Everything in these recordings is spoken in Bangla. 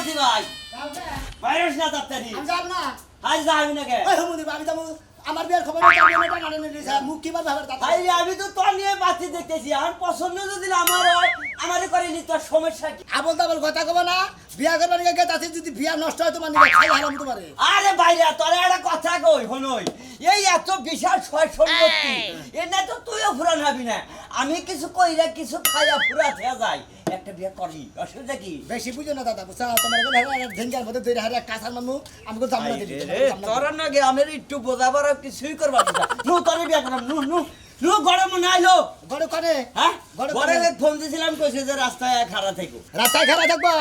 নাতি ভাই বাইরেস না তাড়াতাড়ি আমি যাব না আজ যাবি না কে ওই হুমুদি আমি যাবো আমার বিয়ের খবর টাকা নিয়ে নিছে মুখ কি ভাবে দাদা ভাই আমি তো তোর নিয়ে বাতি দেখতেছি আর পছন্দ যদি আমার হয় আমারে করে নি তোর সমস্যা কি আবল তাবল কথা কব না বিয়া করবার গিয়ে তাতে যদি বিয়া নষ্ট হয় তোমার নিয়ে খাই হারাম তোমারে আরে বাইরে তোর একটা কথা কই হনই এই এত বিশাল ছয় সম্পত্তি এটা তো তুইও ফুরান হবি না আমি কিছু কইরা কিছু খাইয়া ফুরা থেকে যাই একটা বিয়ে করি অসুবিধা কি বেশি বুঝো না দাদা বুঝা তোমার গেলে হারা ঢেঙ্গার মধ্যে দুইটা হারা কাঁচার মানু আমি কো জামনা দিলি তোর নাকি আমি একটু বোঝাবার কিছুই করবা না নু তোর বিয়ে করাম নু নু নু গড়ে মনে আইলো গড়ে করে হ্যাঁ গড়ে গড়ে ফোন দিছিলাম কইছে যে রাস্তায় খাড়া থেকো রাস্তায় খারাপ থাকবো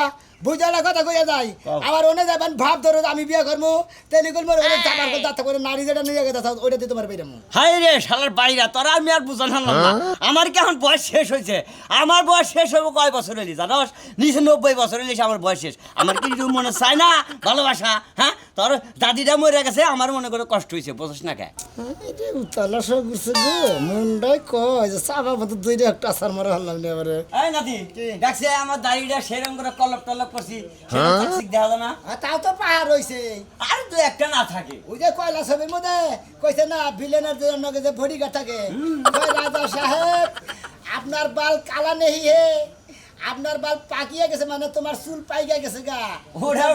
বুঝালা কথা কইয়া যাই আবার ওনে যাবেন ভাব ধরো আমি বিয়া করবো তেলি করবো ওনে চাপার কথা তা করে নারী যেটা নিয়ে গেছে ওইটা দিতে পারবে এরকম হাই রে শালার বাইরা তোরা আমি আর বুঝান হারলাম না আমার কি এখন বয়স শেষ হয়েছে আমার বয়স শেষ হবো কয় বছর হলি জানোস 90 বছর হলি আমার বয়স শেষ আমার কি মনে চায় না ভালোবাসা হ্যাঁ তোর দাদিটা মরে গেছে আমার মনে করে কষ্ট হয়েছে বুঝছ না কে এটা উতলা সব ঘুরছে গো মুন্ডাই কয় যে চাপা মতো দুইটা একটা আসার মারা হলাম না এবারে এই নাতি দেখছে আমার দাড়িটা সেরকম করে কলপ টলপ করছি সেটা টক্সিক দেখা যায় না তাও তো পাহাড় হইছে আর তো একটা না থাকে ওই যে কয়লা ছবির মধ্যে কইছে না ভিলেনের জন্য যে বডিগার্ড থাকে কয় রাজা সাহেব আপনার বাল কালা নেই হে আপনার বাল পাকিয়ে গেছে মানে তোমার চুল পাইয়া গেছে গা ওরা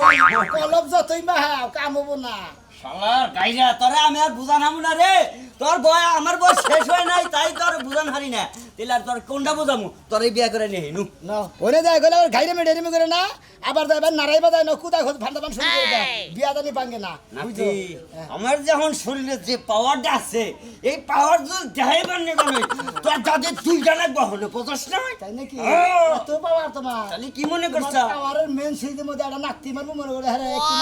কলম যতই মাহাও কাম হবো না শালার গাইরা তোরা আমি আর বুঝান হামু না রে তোর বয় আমার বয়স শেষ হয় নাই তাই তোর বুঝান হারি না তাহলে আর তোর কোনটা বুঝামু তোর এই বিয়া করে নেই নু না ওরে যায় গেলে আবার ঘাইরে মেডেরিমি করে না আবার যাইবার নারাই বাজায় না কুদা খোঁজ ভান্ডাবান শুরু করে দেয় বিয়া জানি পাঙ্গে না নাতি আমার যখন শরীরে যে পাওয়ারটা আছে এই পাওয়ার যদি দেখাইবার নেই মানে তোর যাদের তুই জানা গহনে পচাস না তাই নাকি হ্যাঁ। এত পাওয়ার তোমার তাহলে কি মনে করছ পাওয়ারের মেন সুইচের মধ্যে একটা নাকতি মারবো মনে করে হ্যাঁ একটু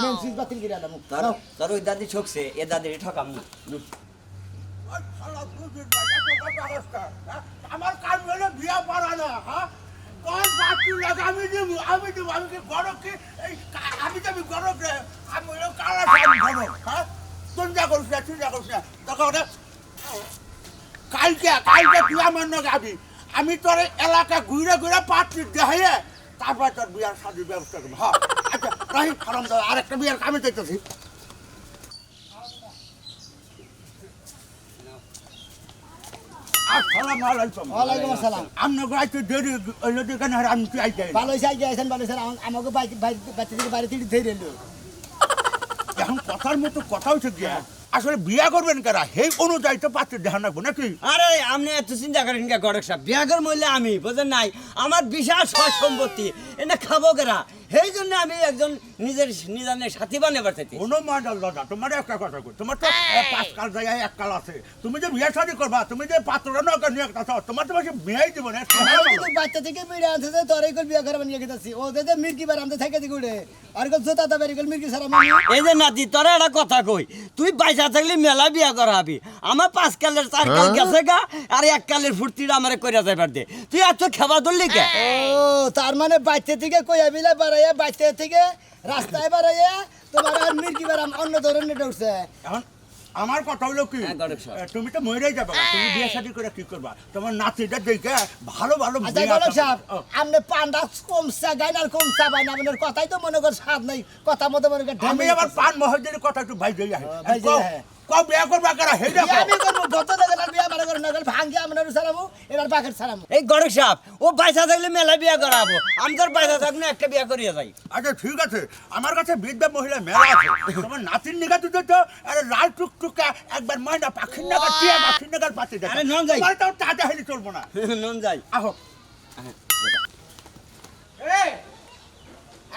মেন সুইচ বাতিল করে আলাম তোর তোর ওই দাদি ঠকছে এ দাদির ঠকাম না নু। আমার কাজ হলো বিয়া পড়ানো হ্যাঁ কোন বাচ্চু লাগে আমি দেবো আমি কি গরমকে এই আমি যাবি গরমকে আমি হলো কালা গরম হ্যাঁ চিন্তা করিস না তখন কালকে তুই আমার না যাবি আমি তোর এলাকা ঘুরে ঘুরে পাচ্ছি দেখাইয়ে তারপর তোর বিয়ার শাদির ব্যবস্থা করবো হ্যাঁ আচ্ছা রাহি খারাম দাদা আরেকটা বিয়ার কামে দেখতেছি আসসালামু আলাইকুম ওয়ালাইকুম আসসালাম আমনে গাইতে দেরি হইলো দেখেন আর আমি চাইতে ভালো হয়েছে আগে আইসেন ভালো হয়েছে আমাকে বাচ্চা থেকে বাড়ি থেকে ধরে এলো এখন কথার মতো কথা হচ্ছে গিয়া আসলে বিয়া করবেন কারা সেই অনুযায়ী তো পাত্র দেখা রাখবো নাকি আরে আপনি এত চিন্তা করেন কে গড়ক সাহেব বিয়াগর মূল্যে আমি বুঝেন নাই আমার বিশাল সয় সম্পত্তি এটা খাবো কেরা সেই জন্য আমি একজন নিজের সাথী বানাবার চাইতে কোনো মডেল দাদা তোমার একটা কথা কই তোমার তো 5 কাল জায়গায় 1 কাল আছে তুমি যে বিয়া শাদী করবা তুমি যে পাত্রটা নৌকা নিয়ে একটা তোমার তো বেশি বিয়াই দিব না বাচ্চা থেকে বেড়ে আনছে যে তোর এই বিয়া করে নিয়ে গেছি ও যে মির্কি বার আনতে থাকে দিগুড়ে আর জোতা দা বেরিয়ে গেল মির্কি সারা মানে এই যে নাতি তোরা একটা কথা কই তুই বাইসা থাকলে মেলা বিয়া করাবি আমার 5 কালের 4 কাল গেছে গা আর 1 কালের ফুর্তিটা আমারে কইরা যাইবার দে তুই এত খাবা ধরলি কে ও তার মানে বাচ্চা থেকে কইয়া বিলে বাড়াইয়া বাচ্চা থেকে রাস্তায় বাড়াইয়া তোমার আর মির্কি বার অন্য ধরনের উঠছে এখন আমার কথা হলো কি হ্যাঁ, গণেশ সাহেব। তুমি তো মরেই যাবে তুমি বিয়ে শাদী করে কি করবা তোমার নাতিটা দেখে ভালো ভালো আচ্ছা বিয়া গলক সাহেব ও, আপনি পান্ডা কমসা গাইন আর কমসা বাইন আপনার কথাই তো মনে কর স্বাদ নাই কথা মতো মনে কর আমি আবার পান মহজের কথা একটু ভাই যাই ভাই যাই, হ্যাঁ। কও বিয়া করবা কারা হে দেখো আমি করবো যত দেখেন বিয়া মানে করে নগল ভাঙ্গি আপনার সারামু এবার বাকের সারামু এই গড়ক সাহেব ও বাইসা থাকলে মেলা বিয়া করাবো আমি তোর বাইসা থাকলে একটা বিয়া করিয়া যাই আচ্ছা ঠিক আছে আমার কাছে বৃদ্ধা মহিলা মেলা আছে তোমার নাতির নিগা তুই তো আরে লাল টুকটুকা একবার ময়না পাখির নাগা টিয়া পাখির নাগার পাতে দেখো আরে নন যাই। তোমার তো টাটা হেলি চলবো না নন যাই আহো এই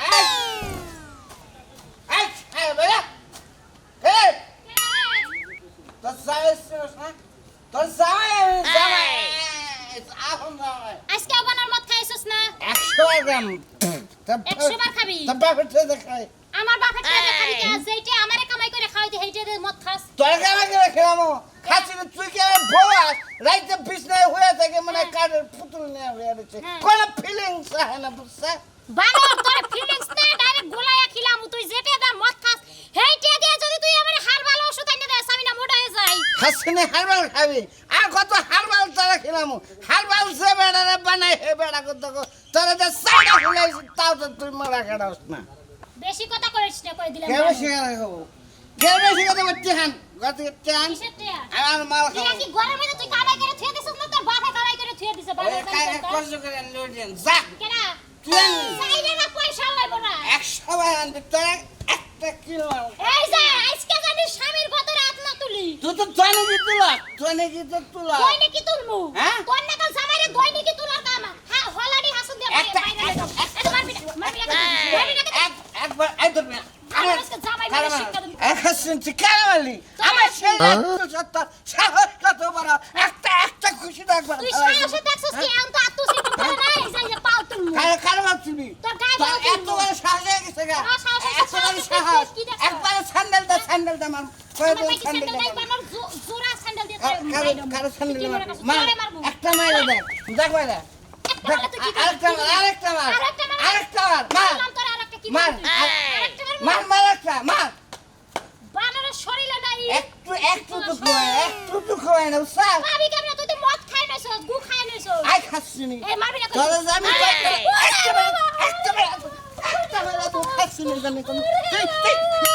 এই এই এই বেলা এই তোর সাইজ না তোর সাইজ আহম না আজকে আবানোর মদ খাইছস না 100 গ্রাম 100 বার খাবি তবা ফেটে দেখাই আমার বাপের টাকা খাবি কে যেইটা আমারে কামাই করে খাওয়াইতে হেইটা দে মদ খাস তোর কেন করে খেলামো খাচ্ছি তুই কি আমার ভোলা রাইতে বিছনায় হয়ে থাকে মানে কাঠের পুতুল নিয়ে হয়ে আছে কোন ফিলিংস হয় না বুঝছ বানো তোর ফিলিংস না ডাইরেক্ট গোলায়া খিলাম তুই যেটা দা মদ খাস হেইটা দিয়ে যদি তুই আমারে হাল ভালো ওষুধ এনে দেস আমি না মোটা হয়ে যাই হাসিনে হারবাল খাবি আর কত হারবাল তারা খেলামো হারবাল সে বেড়ারে বানাই হে বেড়া কত তোরা যে সাইডা খুলাইছিস তাও তো তো তুই মারা কাটাস না বেশি কথা কইছ না কই দিলাম কে বেশি কথা খাবো কে বেশি কথা বলতে হান গত টান কিসের টিয়া আমার মাল তুই খাবো কি ঘরের মধ্যে তুই কামাই করে থুয়ে দিছিস না তোর বাবা কামাই করে থুয়ে দিছে বাবা ওই কামাই কাজ করে কষ্ট করে লোডিন যা কেনা তুই চাইলে না পয়সা লইব না 100 বার আনতে তোর একটা কিলো এই যে আজকে জানি স্বামীর বদরে আত্মা তুলি তুই তো জানি কি তুলা দৈনিক তুলমু হ্যাঁ? তোর নাকাল জামাইরে দৈনিক তুলার কাম হ্যাঁ হলানি হাসুন দিয়ে একটা- বাইরে এটা মারবি না একবার আই ধর না আমার আজকে জামাই বলে শিক্ষা দিবি শুনছি কারামালি আমার সেই একটু সত্তা সাহস কত বড় একটা খুশি দেখবার তুই সাহসে দেখছস কি এখন তো আত্মশিল্প করে নাই যাই যে পাও তুলমু কারামাল তুমি তোর গায়ে তোর বল এত বড় সাহস হয়ে গেছে গা আমার সাহস হয়েছে, এত বড় সাহস সাহস হয়েছে, কি দেখছো? একবার স্যান্ডেল দা মার কই আমার দে ভাই স্যান্ডেল স্যান্ডেল নাই দা বানর জোড়া স্যান্ডেল দিয়ে কারো স্যান্ডেল কি মনে মার করছিস? তোরে মারবো একটা মাইরে দে দেখ বাইরে একটা মারলে তুই কি করবি? আরেকটা মার আরেকটা মার। মার বললাম তোরে আরেকটা কি মার করবি? আরেকটা মার মার একটা মার বানরের শরীরে নাই একটু তো খাওয়াই না স্যার ভাবি কেমন তুই তো মদ খাই নাইছস গু খাই নাইছস আই খাচ্ছিনি এই মারবি না কই? চলে যাবি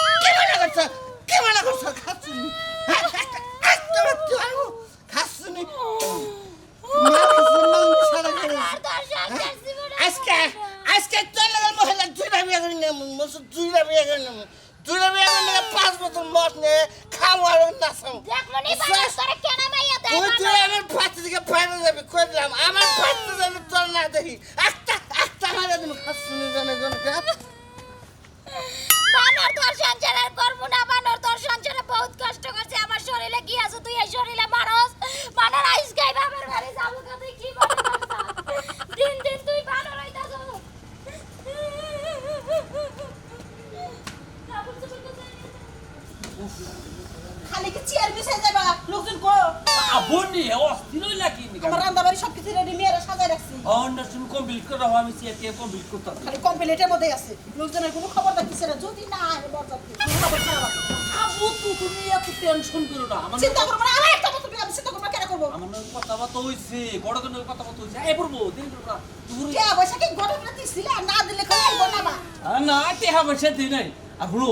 কি মনে করছ খাচ্ছিনি খাচ্ছিনি আর তোর সংসার জীবনে আজকে চলে গেল মহিলা দুইটা বিয়ে করে নেব দুইটা বিয়ে করে নেব 5 বছর মত নিয়ে খাওয়া আর নাচাও দেখ মনি বানর তোরে কেন মাইয়া দেয় তুই তুই বানর? আমার পাত্র থেকে বাইরে যাবি কই দিলাম আমার পাত্র যেন তোর না দেখি একটা মারা তুমি খাচ্ছিনি জানে বানর তোর সংসার আর করবো না বানর তোর সংসারে বহুত কষ্ট করছে আমার শরীরে কি আছে তুই এই শরীরে মারস বানর আইস গাই বাবার বাড়ি যাবো কা তুই কি মনে করছিস দিন দিন তুই বানর হইতাছ খালি কি চেয়ার বিছাই যাবা লোকজন কো আবনি অস্থির হইলা কি আমার রান্না বাড়ি সবকিছু রেডি মেয়েরা সাজাই রাখছি অন্ডারস্ট্যান্ড কমপ্লিট করে আমি সিএটি কমপ্লিট করতাম খালি কমপ্লিটের মধ্যে আছে লোকজনের কোনো খবর রাখছে না যদি না আহে বরযাত্রী খবর খারাপ আছে। আবু তুমি এত টেনশন করো না আমার চিন্তা করবো না আমার একটা মতো আমি চিন্তা করবো না, কেন করবো আমার কথাবার্তা হইছে বড় কোনো কথাবার্তা হইছে এই পড়বো দিন করবা তুমি কে বৈশাখী ঘটনা দিছিলে আর না দিলে খাই আইবো না বা না টেহা পয়সা দিই নাই আর হলো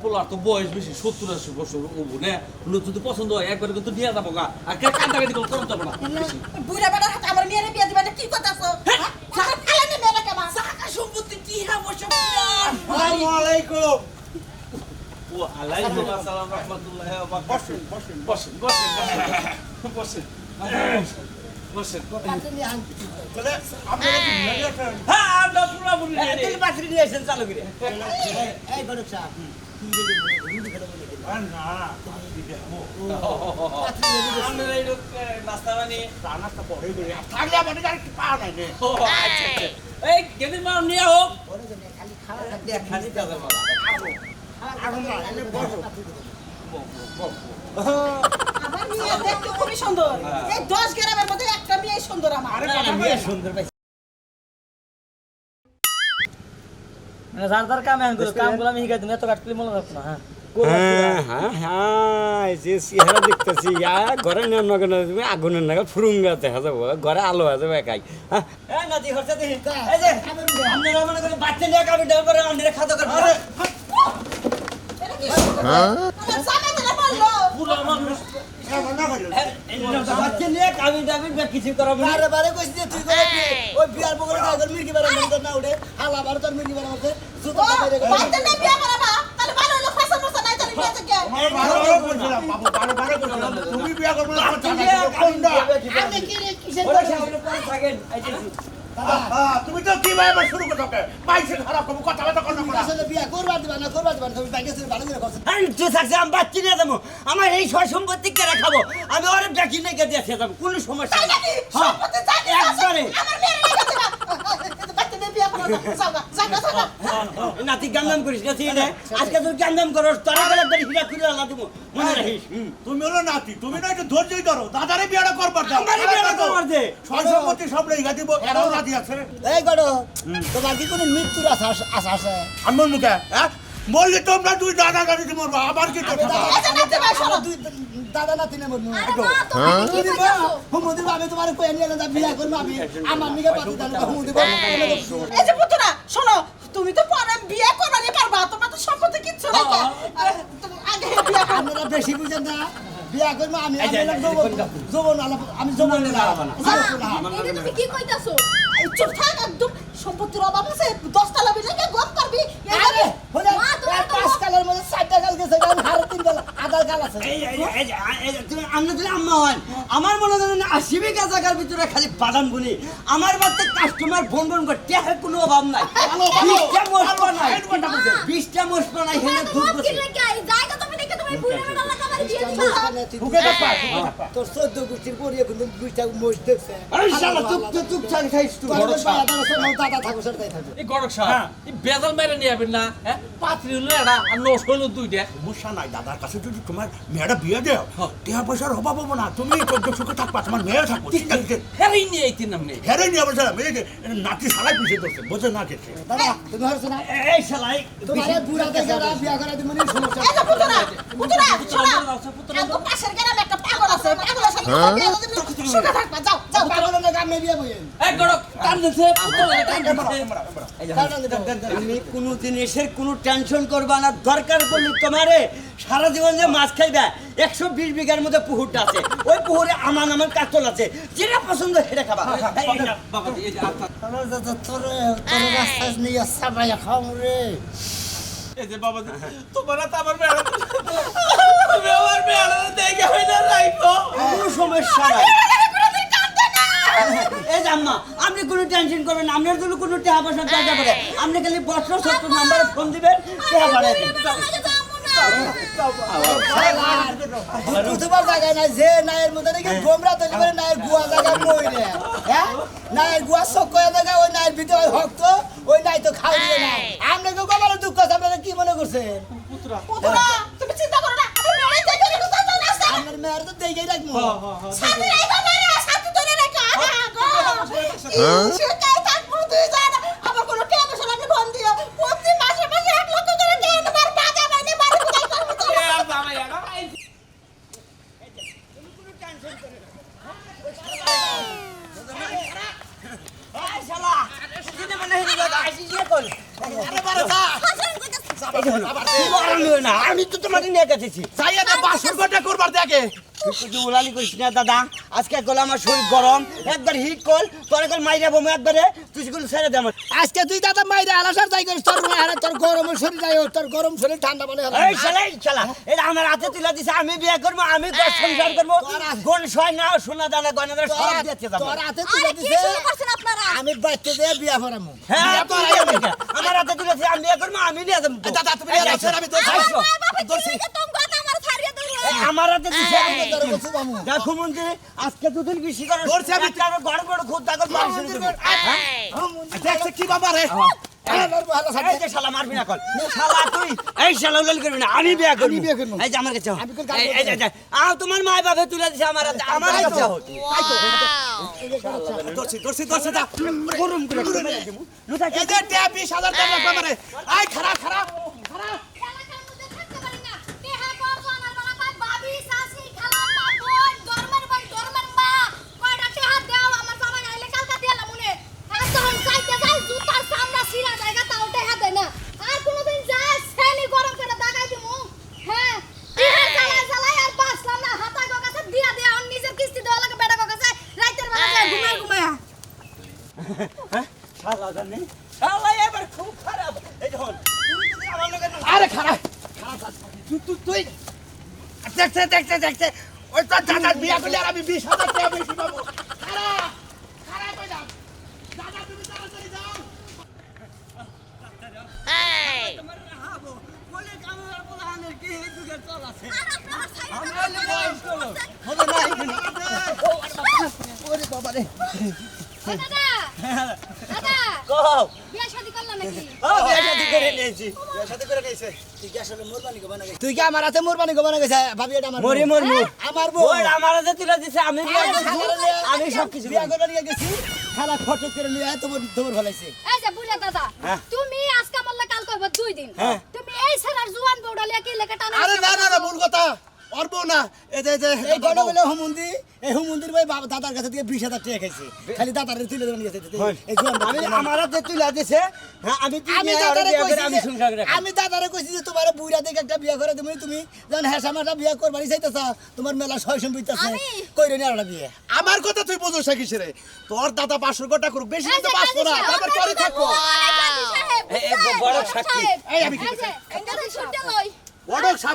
পোলার তো বয়স বেশি 70-80 বছর হবো না হলো যদি পছন্দ হয় একবার কিন্তু নিয়ে যাবো গা আর কে কান্দাকাটি করতে যাবো না বুড়া বেড়ার হাতে আমার মেয়ের বিয়ে দিবে না, কি কথা আছে সারা খালানে মেয়েরা কেমন টাকা সম্পত্তি টিহা পয়সা আসসালামু আলাইকুম ও আলাইকুম আসসালাম রাহমাতুল্লাহি ওয়া বারাকাতুহু বসেন বসেন বসেন বসেন চলে আপনারা কি মেয়ে আছেন হ্যাঁ আমরা পুরা বুড়ি তেল পাত্রী নিয়ে এসেছেন চালু করে এই গরুক সাহেব না আমরা এই লোক নাস্তা বানিয়ে রান্নাটা পরে করে থাকলে আমাদের আর কি পাওয়া নাই রে ও আচ্ছা আচ্ছা এই গেদিন মা নিয়ে হোক খালি খাওয়া খালি দাদা বাবা এখন না এনে বসো আমার মেয়ে দেখতে খুবই সুন্দর এই 10 গ্রামের মধ্যে একটা মেয়ে সুন্দর আমার আরে কথা মেয়ে সুন্দর পাইছে যার যার কাম এখন করো কামগুলো আমি শিখাই দিন এত কাটলে মনে রাখবো না হ্যাঁ হ্যাঁ যে চেহারা দেখতেছি ঘরে তুমি আগুনের নাগাল ফুরুঙ্গা দেখা যাবো ঘরে আলো আছে একাই হ্যাঁ এই নাতি হচ্ছে দেখি এই যে আপনারা মনে করেন বাচ্চা নিয়ে কাবি ডাল করে আপনারা খাদ্য করে এটা কি সুন্দর আমার জামাই দিলে বললো পুরো মানুষ এখন না করিও বাচ্চা নিয়ে কাবি ডাবি কিছু করা বারে বারে কইছি যে তুই করে বিয়ে। ওই বিয়ার বগলে গায় মির্কি বারে মন না উঠে হালা বারে তোর মির্কি বারে মধ্যে জুতো বাইরে করে বাচ্চা না বিয়ে করাবা তাহলে ভালো হলো ফাঁসা ফাঁসা নাই তাহলে বিয়ে থেকে বারে বলছিলাম বাবু বারে বলছিলাম তুমি বিয়া করবে না কথা না কোনটা আপনি কি রে কিসের ওরা করে সামনে পরে থাকেন আইতেছি তুমি তো কি ভাবে শুরু করছো পাইছে খারাপ করবো কথা কথা কোনো কথা আসলে বিয়া করবা দিবা না তুমি বাইকে ছিল ভালো করে করছ আমি তো থাকছে আমি বাচ্চা নিয়ে যাবো আমার এই সয় সম্পত্তি কেড়ে খাবো আমি অনেক ডাকি নাই কে দিয়ে যাবো কোনো সমস্যা তাই নেই নাকি হ্যাঁ সম্পত্তি জানি একবারে আমার মেয়ের লেগে দিবা বাচ্চা না বিয়ে করাবা যাবা যাবা নাতি গান্দাম করিস না ঠিক আজকে তুই গান্দাম করস তোরা বেলা করে হিরা খুলে আলা দেবো মনে রাখিস তুমি হলো নাতি তুমি না একটু ধৈর্যই ধরো দাদারে বিয়াটা করবার দাও আমারই বিয়াটা করবার দে। সব সম্পত্তি সব লেখা দিব এরাও রাজি আছে এই গড় তোমার কি কোনো মৃত্যুর আশা আছে আমার মুখে হ্যাঁ বললি তোমরা দুই দাদা গাড়িতে মরবো আবার কি কথা আচ্ছা নাতে ভাই শোনো দুই দাদা নাতি নে মরনু আরে মা তুমি কি কইতাছো হুমুদি আমি তোমার কই নিয়ে না বিয়া করব আমি আমার নিকে পাতি দাও হুমুদি এই যে পুত্রা শোনো তুমি তো পরে বিয়ে করবানি পারবা, তোমার তো সম্পত্তি কিচ্ছু নাই। তুমি আগে বিয়ে করো। আপনারা বেশি বুঝেন না, বিয়া করবো আমি এই যে, এই যে, আমি জবন না এটা তুমি কি কইতাছো? এই চুপ থাক একদম, সম্পত্তির অভাব আছে, 10 তলা বিল্ডিং গম করবি। আরে হলে মা, তোমার তো 5 কালার মধ্যে 4টা কাল গেছে, কারণ হারে 3 কাল আধার কাল আছে। তুমি আমরা যদি আম্মা হন আমার মনে করেন 80 বিঘা জায়গার ভিতরে খালি বাদাম বুনি আমার বাড়িতে কাস্টমার ফোন ফোন করে টেহার কোনো অভাব নাই 20টা মশলা নাই 20টা মশলা নাই হেনে দুধ তোমার কি রেখে আই জায়গা তুমি দেখে তুমি বুড়া বেটা লাগা বাড়ি দিয়ে দিবা। হুকে তো পার, তোর 14 গোষ্ঠীর পরিয়ে কিন্তু 2টা মোষ দেখছে। আরে শালা চুপ থাক খাইছ তুই তোর দাদা থাকো স্যার তাই থাকো। এই গড়ক সাহেব এই বেজাল মেরে নিয়ে যাবেন না হ্যাঁ পাত্রী হলো এটা আর নষ্ট হলো দুইটা সমস্যা নাই, দাদার কাছে যদি তোমার মেয়েটা বিয়ে দেও টাকা পয়সার অভাব হবো না, তুমি চোদ্দ সুখে থাকবা, তোমার মেয়ে থাকবো। হেরেই নিয়ে এই তিন নামনে হেরে নিয়ে বলছিলাম মেয়েকে নাতি সালাই পিছিয়ে ধরছে, বোঝে না গেছে। দাদা তুমি হরছ না, এই শালা তোমার বুড়া দেখে বিয়া করে দিমু নি সমস্যা। এই যে পুতরা, শোনো, একদম পাশের গ্রামে একটা পাগল আছে, পাগলের সাথে কথা বিয়ে দিবি, সুখে থাকবা, যাও যাও। পাগলের না গামে বিয়া বইেন। এই গড়ক টান দিছে পুতলে টান দিছে তুমি কোনো জিনিসের কোনো টেনশন করবা না দরকার পড়লে তোমারে সারা জীবন যে মাছ খাইবা 120 বিঘার মধ্যে পুকুরটা আছে ওই পুকুরে আমার নামের কাতল আছে যেটা পছন্দ সেটা খাবা বাবা এই যে আত্মা আমার দাদা তোর রাস্তায় নিয়ে সাবাইয়া খাও রে। এই যে বাবা তোমার তো আমার মেয়ে তুমি আমার মেয়ে দেখে হয় না রাইখো কোনো সমস্যা নাই এই যে আম্মা আপনি কোনো টেনশন করবেন না আপনার জন্য কোনো টাকা পয়সা দরকার পড়ে আপনি খালি 72 নাম্বারে ফোন দিবেন টাকা পাঠিয়ে দিবেন তোমার জায়গায় নাই যে নায়ের মধ্যে নাকি গোমরা তৈরি করে নায়ের গুয়া জায়গা মইরে, হ্যাঁ নায়ের গুয়া সকয়া জায়গা ওই নায়ের ভিতরে হক্ত ওই নাই তো খাওয়া দিয়ে না। আপনাকে গোমার দুঃখ আছে, আপনারা কি মনে করছেন? পুতরা, তুমি চিন্তা করো না, আমি মেয়ে দেখে রেখে দাও না রাস্তা। আপনার মেয়ের তো দেখেই রাখবো। সাথে রাইখো মেরে, সাথে ধরে রাখো। সুখে থাকবো তুই জানা, আমার কোনো টাকা পয়সা লাগলে ফোন দিও। প্রতি মাসে মাসে 1 লক্ষ করে দিয়ে তোমার বাবা মানে বাড়ি কোথায় করবো তো? এই শালা কিনে মানে হিনি আইসি যে কল আমি তো তোমাকে নিয়ে গেছি উলালি করিস না দাদা আজকে গেলে আমার শরীর গরম একবার হিট কল তোর কল মাইরা বমে একবারে তুই সেগুলো ছেড়ে দে আমার আজকে তুই দাদা মাইরে আলাসার যাই করিস, তোর মায়ের তোর গরম শরীর যায়, তোর গরম শরীর ঠান্ডা মানে এই শালা এটা আমার হাতে তুলে দিছে আমি বিয়ে করবো আমি তোর সংসার করবো কোন সয় না সোনা দানা গয়না দানা সব দিতে যাবো তোর হাতে তুলে কি দিছে, শুরু করছেন আপনারা? আমি বাইতে দিয়ে বিয়া করামু। হ্যাঁ আমার হাতে তুলে দিছে আমি বিয়ে করবো আমি নিয়ে যাবো দাদা তুমি আমার বাবা কি লেগে তোম কথা আমার ছাড়িয়ে দিল। আমার হাতে দিছে তোর বলছি বামু। দেখো মন্ত্রী আজকে দুদিন বেশি করে গড় গড় খুব দাগর মারি শুরু করবে দেখছে কি বাবা রে, এই যে শালা মারবি না কল শালা তুই এই শালা উলালি করবি না আমি বিয়ে করবি বিয়ে করবো। এই যে আমার কাছে আমি কোন কাজ এই যে আও তোমার মা বাবা তুলে দিছে আমার হাতে আমার কাছে ধরছি দা গরম করে লুটা এই যে ট্যাপ 20,000 টাকা লাগবে রে, আই খারাপ খারাপ এলাকার মধ্যে থাকতে পারি না। টেহা করবো আমার বাবা কয় ভাবি শাশি খালাম্মা বোন ধর্মের ভাই ধর্মের মা কয়টা টেহা দাও আমার বাবা গাইলে কালকা দিয়ালা মনে আর তখন চাইতে যাই জুতার সামনা সিরা জায়গা তাও টেহা দেয় না আর কোনোদিন যায় সেনি গরম করে দাগাই দিমু হ্যাঁ টেহা জ্বালাই আর বাসলাম না হাতা গো কাছে দিয়া দিয়া আর নিজের কিস্তি দেওয়া লাগে বেটা গো কাছে রাইতের বেলা যায় ঘুমায় শালা জানে শালা এবার খুব খারাপ এই যখন তুই যদি আমার লগে না আরে খারাপ তুই দেখতে ওই তো দাদা বিয়া করলে আর আমি 20,000 টাকা বেশি পাবো। খারাপ খারাপ হয়ে যাও দাদা, তুমি তাড়াতাড়ি যাও। তোমার হাবো বলে কামার পোলাহানের কি এই যুগে চল আছে আর আপনার সাইড আমরা হলে বয়স করো হবে না এখানে ওরে বাবা রে দাদা দাদা কও বিয়া শাদি করলা নাকি ও বিয়ে শাদি করে নিয়েছি তুই কি আমার হাতে মোরবানি গোবানা গেছে ভাবি এটা আমার মরি বউ। মরমু আমার বউ ওই আমার হাতে তুলে দিছে আমি বিয়ে করছি আমি সব কিছু বিয়া করে নিয়ে গেছি, খালা ফটো করে নিয়ে তোমার ভালাইছে। এই যে বুঝা দাদা হ্যাঁ। তুমি আজকে বললে কাল কইব 2 দিন হ্যাঁ। তুমি এই ছেলের জুয়ান বউডা লিয়া কি লেখা টানা আরে না ভুল কথা, অর্ব না এই যে এই গড় বলে হুমুন্দি, এই হুমুন্দির ভাই বাবা দাদার কাছে থেকে 20,000 টাকা খাইছে, খালি দাদার তুলে ধরে নিয়ে গেছে এই জোয়ান আমি আমার হাতে তুলে দিছে হ্যাঁ আমি আমি দাদারে কইছি আমি যে- সংসার করে আমি দাদারে কইছি যে তোমার বুইরা দেখে একটা বিয়া করে তুমি যখন হেসামাটা বিয়া করবারই চাইতেছ তোমার মেলা ছয় সম্পত্তি আছে কইরে নি আরটা বিয়ে আমার কথা তুই বোঝো কিসে রে তোর দাদা 500 টাকা করুক বেশি দিন তো বাঁচবো না তারপর পরে থাকবো বড় সাক্ষী এই আমি কি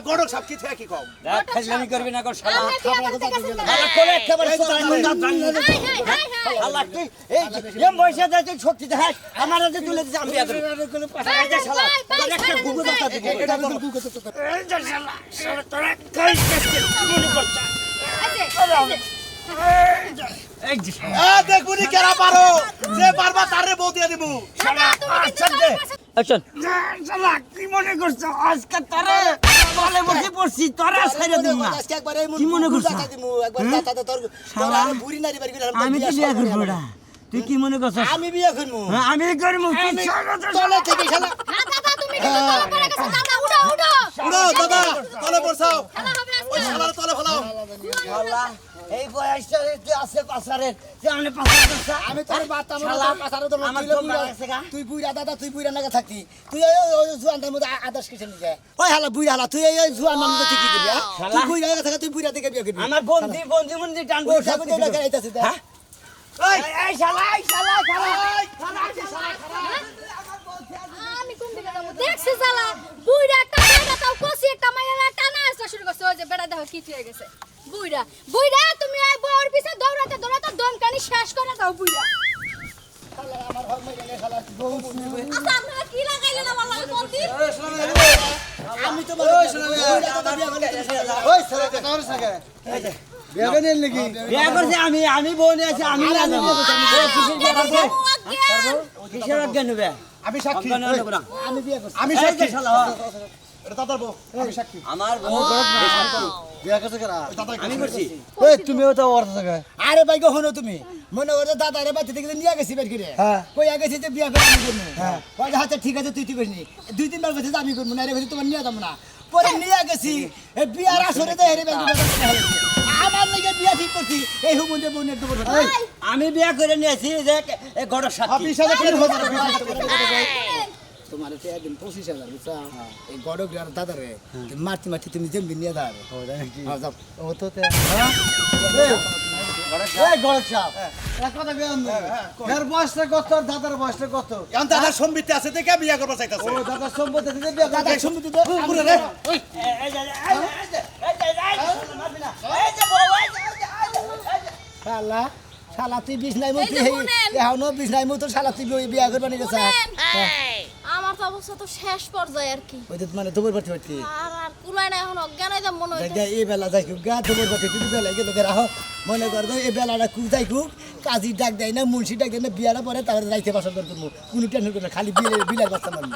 গড়ক সাপ কি থেকে কি কম দেখ খাজলামি করবি না কর শালা আমরা কি আবার দেখেছি না? শালা করে একেবারে এই সোজা দাদা, মুন্ডা জানি না। Hi, hi, hi, hi. শালা তুই এই এম বয়সে যাই তুই শক্তি দেখাস আমার হাতে তুলে দিছিস আমি বিয়া করব এই যে শালা তোর একটা গুগু দাতা দিবি এই যে শালা তোরা কই মনে করছ এই যে শালা দেখুনি কেরা পারো যে পারবা তারে বউ দিয়ে দিমু শালা আচ্ছা দে অ্যাকশন শালা কি মনে করছ আজকে তোরে বলে বসে পড়ছি তোরা ছাইরা দিম না আজকে একবার এই কি মনে করছ একবার দাদা তোর শালা, বুড়ি নারী বাড়ি করে আমি তো বিয়া করব না তুই কি মনে করছ আমি বিয়া করবো আমি করব কি তলে থেকে শালা হ্যাঁ, দাদা, তুমি কিন্তু তলে পড়ে গেছো। দাদা, উঠো, উঠো। উড়ো দাদা তলে পড়ছাও খেলা হবে আজকে। ওই শালার তলে ফলাও শালা এই বয়সটা তুই আছে পাছারে তুই আমনে পাছারে করছ আমি তোর বাচ্চা শালা, আমার পাছারে তোর আমার তুই তো বুইড়া- মারা গেছে গা। তুই বুইড়া দাদা তুই বুইড়া নাগা থাকতি তুই ওই জুয়ানটার মধ্যে আদার্স কিছু নিয়ে ওই হালা বুইড়া হালা তুই এই জুয়ান মানুষ তুই কি করবি শালা। তুই বুইড়া নাগা থাকা তুই বুইড়া থেকে বিয়ে করবি আমার বন্ধু টানবো ওই সাথে তো লাগা আইতাছিস হ্যাঁ এই শালা আমি কোন দিকে যাবো? দেখছি শালা, বুইড়া একটা বেড়া তাও কষি একটা মাইয়ারা টানা আসতে শুরু করছে। ওই যে বেড়া দেখো কি হয়ে গেছে। বুইড়া, বুইড়া, তুমি এই বউর পিছে দৌড়াতে দৌড়াতে দমকানি শেষ করে দাও বুইড়া। আচ্ছা, আপনারা কি লাগাইলেন আমার লাগে বলতি? আমি তো বুইড়া দাদা বিয়ে করলে ওই সারা কথা সাকে বিয়ে করে নিল নাকি বিয়া করছে আমি বোন আছে আমি না যাবো কিসের বিয়া করছে কিসের অজ্ঞান হবে আমি সাক্ষী অজ্ঞান হলো না আমি বিয়ে করছি আমি এই যে সাক্ষী শালা এটা দাদার বউ আমি সাক্ষী আমার বোন বিয়ে করছে কেরা আমি করছি এই তুমিও তো অর্থ থাকে আরে ভাই কখনো তুমি মনে করো দাদা রে বাচ্চা থেকে নিয়ে গেছি বের করে কই আগে যে বিয়ে করে আমি করবো কই হাতে ঠিক আছে তুই করিস নি 2-3 বার বলছিস আমি করবো না রে বলছিস তোমার নিয়ে যাবো না পরে নিয়ে গেছি এই বিয়ার আসরে তো হেরে বের করে আমার লাগে বিয়া ঠিক করছি এই হুমুন্ডে বোনের তো আমি বিয়া করে নিয়েছি যে গড় সাথী অফিস সাথে কি হচ্ছে তোমার তো একদিন 25,000 বুঝছো এই গড়ক আর দাদা রে মারতে মারতে তুমি জমি নিয়ে দাও যাও ও তো এই গড়ক সাহেব এক কথা কেন এর বয়সটা কত আর দাদার বয়সটা কত এখন দাদার সম্পত্তি আছে দেখে বিয়া করবা চাইতাছে ও দাদার সম্পত্তি দিতে বিয়া দাদা সম্পত্তি তো পুরো রে শালা শালা তুই বিছনাই মতো এই যে শুনেন। এখনো বিছনাই মতো শালা তুই বিয়া করবা নি গেছে আমার তো অবস্থা তো শেষ পর্যায়ে আর কি। ওই তো মানে তোমার পার্টি পার্টি আর কুলাই না, এখন অজ্ঞান হয়ে যাবো মনে হইতেছে। এই বেলা যাই গা তোমার পার্টি তুই বেলা গেল রাখো মনে কর এই বেলাটা কু যাই কুক কাজী ডাক দেয় না মুন্সি ডাক দেয় না বিয়ারা পরে তারপরে যাইতে বাসা করতো কোনো টেনশন করে না, খালি বিলের বাচ্চা মারবো